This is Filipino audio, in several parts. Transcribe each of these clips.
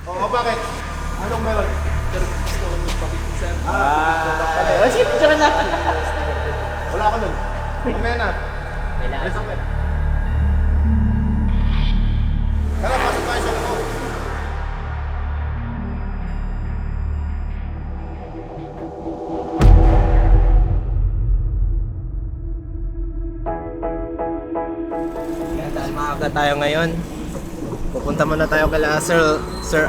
Oo, bakit? Anong meron? Gusto ko magpapicture, sir. Sige, picture natin. Wala ka nun. Mamaya na. Kailangan. Alis ako eh. Tara, pasok tayo sa loob. Yan, dahil maaga tayo ngayon. Pupunta muna tayo kala Sir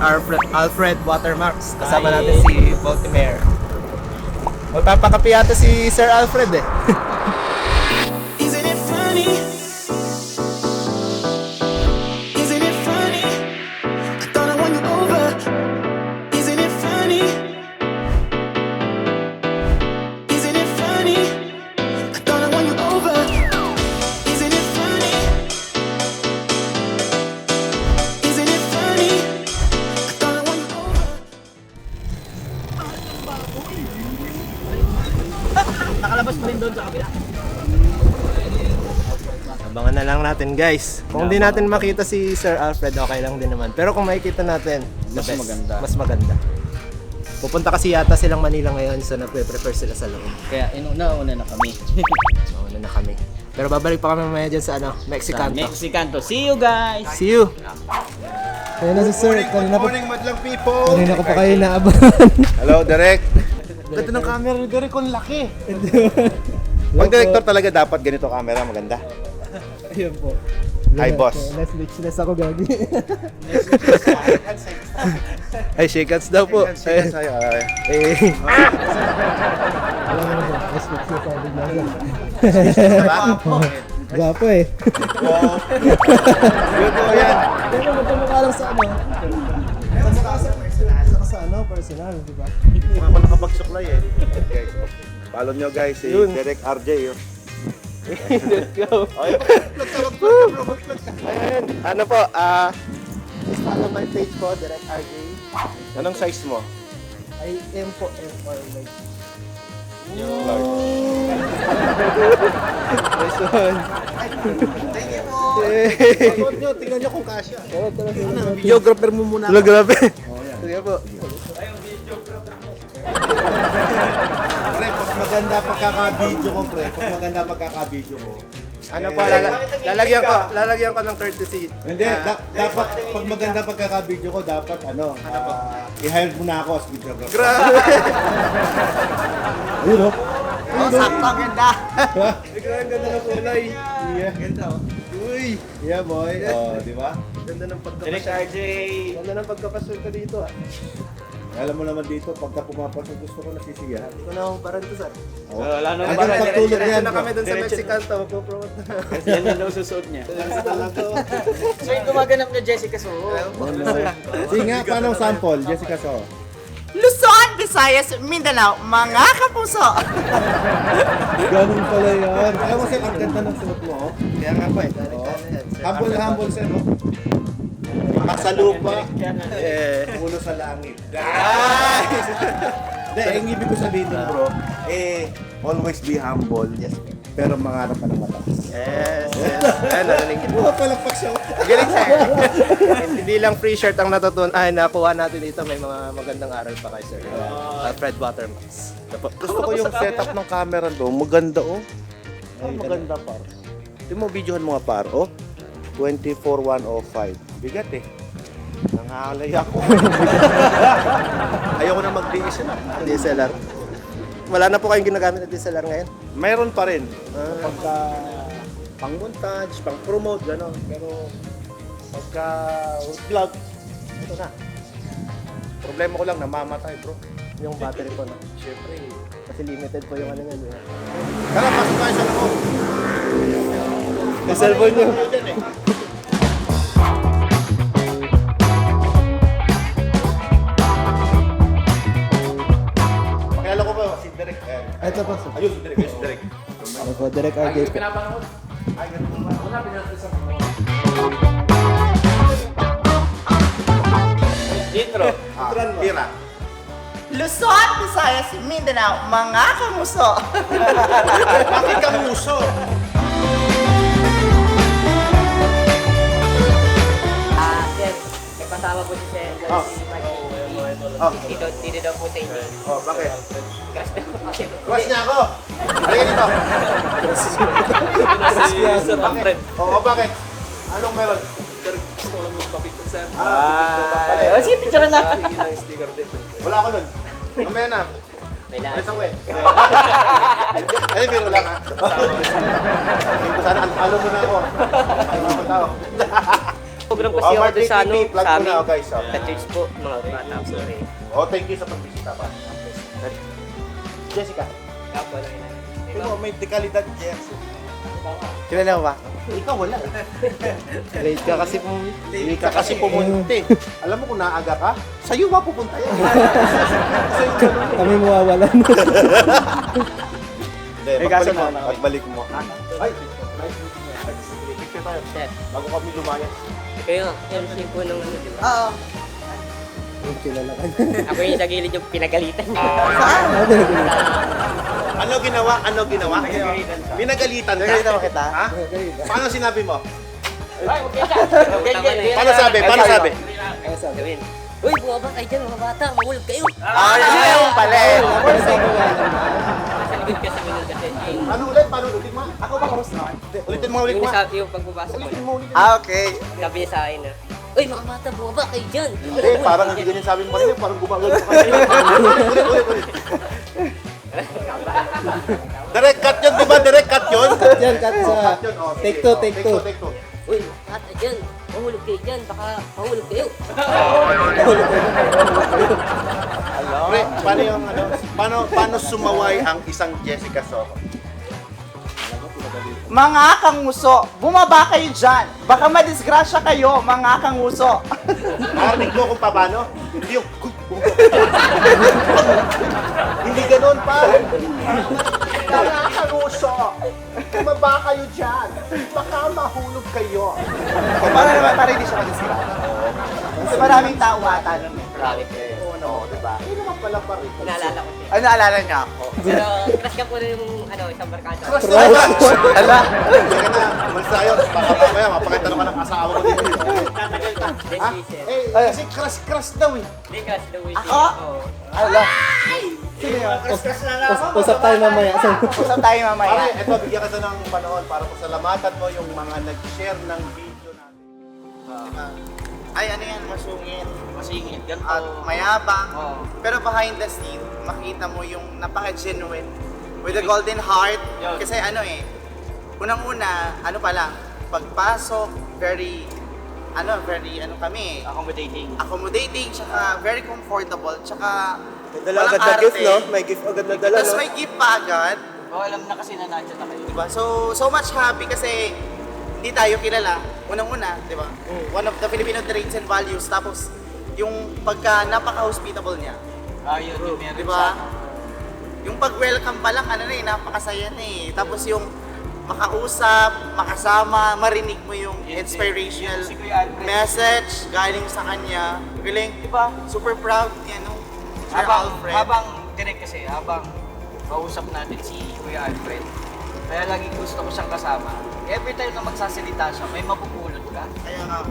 Alfred Watermarks. Kasama natin si Baltimore. Magpapakapi yata si Sir Alfred eh. Isn't it funny? Isn't it funny? I thought I won you over. Isn't it funny? Isn't it funny? I thought I won you over. Isn't it funny? Isn't it funny? I thought I won you over. Nakalabas pa rin doon sa kabila. Abangan na lang natin guys. Kung di natin makita si Sir Alfred, okay lang din naman. Pero kung makikita natin, the Mas best. maganda. Mas maganda. Pupunta kasi yata silang Manila ngayon, so nagpe-prepare sila sa loob. Kaya una na kami. Mauna na kami. Pero babalik pa kami mamaya dyan sa Mexicanto. Mexicanto. See you guys! See you! Ayun na si Sir. Good morning, madlang people. Kanina ko pa kayo naabangan. Hello, Direk. Ganda ng camera ni Direk, ang laki. Pag director talaga dapat ganito camera, maganda. Ayun po. Hi, boss. Speechless ako, gagi. Ay, shake hands daw po. Sige, sa'yo. Eh. Alam mo na po, speechless ako bigla. Gwapo eh. Yun po yan. Pero magkamukha lang sa personal, di ba? Hindi ako nakapagsuklay eh. Guys, follow nyo guys, si Yun. Direk RJ. Oh. Let's go. Ayun, ano po, please follow my page po, Direct RJ. Anong size mo? I am po M or like. Nice one. Panood nyo, tingnan nyo kung kasya. Videographer mo muna. Hello, grabe. Sige po. Pre, pag maganda pagkaka-video ko, pre. Pag maganda pagkaka-video ko. Ano po, lalagyan ko ng courtesy. Hindi, dapat pag maganda pagkaka-video ko, dapat i-hire mo na ako as videographer. Grabe. Ayun o. Sakto, ang ganda! Ang ganda ng kulay. Yeah. Ganda oh. Uy. Yeah, boy. Oh, di ba? Ganda ng Direct pagkapasok. RJ! Ganda ng pagkapasok ka dito ah. Alam mo naman dito, pagka pumapasok gusto ko nasisiyahan. Ito na akong parang to sir. Wala nang Andun para, pagtulog diretso yan. Ito na kami dun sa Diretso. Mexicanto. Magpo-promote na. Kasi yan yung daw susuot niya. Talaga. So yung gumaganap na Jessica So. Sige nga, paano sample? Jessica So. Luzon, Visayas, Mindanao, mga kapuso. Ganun pala yan. Alam mo sir, ang ganda ng suot mo. Oh. Kaya nga po eh. Galing ka na yan. Sir. Humble sir. No? Nasa lupa, Eh. ulo sa langit. Nice! Hindi, ang ibig ko sabihin din bro, always be humble. Yes. Pero mangarap ka ng mataas. Yes. Ay, narinig ko. Buha palakpak siya. Galing sir. Hindi lang free shirt ang nakuha natin dito. May mga magandang aral pa kay sir. Alfred Watermarks. Gusto ko yung setup ng camera do. Maganda oh. Maganda par. Tingnan mo, videohan mo nga par oh. 24105. Bigat eh. Nangangalay ako. Ayoko na mag-DSLR. DSLR. Wala na po kayong ginagamit na DSLR ngayon? Mayroon pa rin. Pagka pang-montage, pang-promote, gano'n. Pero pagka vlog, ito na. Problema ko lang, namamatay bro. Yung battery po na. Siyempre. Kasi limited po yung ano yan. Tara, pasok tayo sa loob. Yung cellphone nyo. Pakilala ko ba si Derek? Ito po. Ayun, si Derek. Ayun, si Derek. Ano po, Direct RJ po. Ay, ganun ba? Wala, pinatay sa mga. Intro. Tira. Luzon, Visayas, Mindanao, mga kamuso. Bakit ka muso? Sir, may kasama po si Sir. Oh. Oh, Dito daw po sa inyo. oh, bakit? Crush daw po kasi. Crush niya ako! Halika dito! Bakit? Oo, bakit? Anong meron? Sir, gusto ko lang magpapicture, sir. Oh, sige, picture na. Hingi ng sticker din. Wala ako nun. Mamaya na. May lahat. Alis ako eh. Ay, biro lang ha. Sana ano mo na ako. Ano mo tao. Program Oh, kasi ako Martin doon sa ano, TV, plug sa mo amin. na, guys, oh. Sa church po, mga bata po rin. Oh, thank you sa pagbisita pa. Jessica. Kapwa lang yun. Ikaw, may dekalidad, Jess. Kilala mo ba? Ikaw wala. Late ka kasi po. Hindi ka kasi pumunti. Alam mo kung naaga ka, sa'yo mapupunta yan. Kami mawawalan. Hindi, kaso pagbalik mo. na- Pagbalik mo. Ay, nice meeting you. Picture tayo. Sir, Bago kami lumayas. kayo, MC po ng ano, di ba? Oo. Kilala ka. Ako yung sa gilid yung pinagalitan niya. Ano ginawa? Ano ginawa? Pinagalitan ka? Nagalitan mo kita? Ha? Paano sinabi mo? Okay. Paano sabi? Paano sabi? Gawin. Uy, bumaba kayo dyan, mga bata, mahulog kayo. Yun pala eh. Nasa likod kasi minul kasi. Ano ulit? Paano ulit mo? Ako ba karos na? Ulitin mo ulit Yung mo. sa yung pagbabasa ko. Ulitin mo ulit. Okay. Sabi niya sa akin na, uy, mga bata, bumaba kayo dyan. Hindi, parang hindi ganyan sabi mo kanina. Parang gumagano ka kanina. Ulit. Direct cut yun, di ba? Direct cut yun? Yan, cut sa... Cut yun. Oh, Take sige. two, Oh, take two. Take two. Uy, mga bata dyan, mahulog kayo dyan, baka mahulog kayo. Pre, paano yung ano? Paano sumaway ang isang Jessica Soho? Mga kanguso, bumaba kayo dyan. Baka madisgrasya kayo, mga kanguso. Narinig mo kung paano? Hindi yung... Hindi ganun pa. Mga kanguso, bumaba kayo dyan. Baka mahulog kayo. Para naman para hindi siya madisgrasya. Kasi maraming tao ata nun. Marami po. Oo, di ba? Hindi naman pala pa rin. Naalala ko siya. Ano naalala niya ako? Pero crush ka po rin yung ano, isang barkada. Crush na ba? Ala! Sige na, umalis tayo. Baka mamaya, mapakita naman ang asawa ko dito. Ha? Eh, kasi crush daw eh. Hindi crush the way. Ako? Ala. Usap tayo mamaya. Usap tayo Pare, mamaya. eto, bigyan ka ng panahon para pasalamatan mo yung mga nag-share ng video natin. Ay, ano yan, masungit. Masingit, ganito. At mayabang. Oo. Pero behind the scene, makita mo yung napaka-genuine. With a golden heart. Yun. Kasi ano eh, unang-una, ano pa lang, pagpasok, very kami eh. Accommodating, tsaka very comfortable, tsaka Dala walang agad na gift, arte. no? May gift agad na dala, Tapos no? may gift pa agad. Oh, alam na kasi na nandiyan na kayo. Diba? So much happy kasi hindi tayo kilala. Unang-una, di ba? One of the Filipino traits and values. Tapos, yung pagka napaka-hospitable niya. Yun, yung meron Di ba? Yung pag-welcome pa lang, ano na eh, napakasaya na eh. Tapos yung makausap, makasama, marinig mo yung inspirational Si Kuya Alfred. message galing sa kanya. Galing, di ba? Super proud yan, no? Sir Alfred. Habang direct kasi, habang kausap natin si Kuya Alfred, kaya lagi gusto ko siyang kasama. Every time na magsasalita siya, may mapupulot ka. Kaya nga,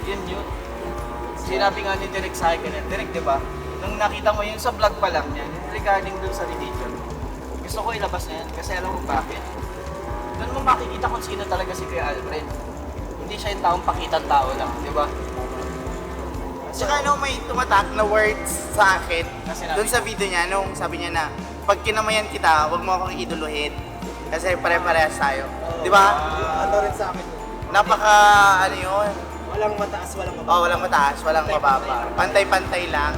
Yun. Sinabi nga ni Direk sa akin, Direk, di ba? Nung nakita mo yun sa vlog pa lang yan, regarding dun sa religion, gusto ko ilabas na yan kasi alam mo bakit. Doon mo makikita kung sino talaga si Kuya Alfred. Hindi siya yung taong pakitang tao lang, di ba? tsaka ano, may tumatak na words sa akin. Na sinabi Doon sa video niya, nung sabi niya na, pag kinamayan kita, huwag mo akong iduluhin. Kasi pare-parehas tayo. Di ba? Ano rin sa akin? Napaka, ano yun? Walang mataas, walang Oh, walang mataas, walang mababa. Pantay-pantay lang.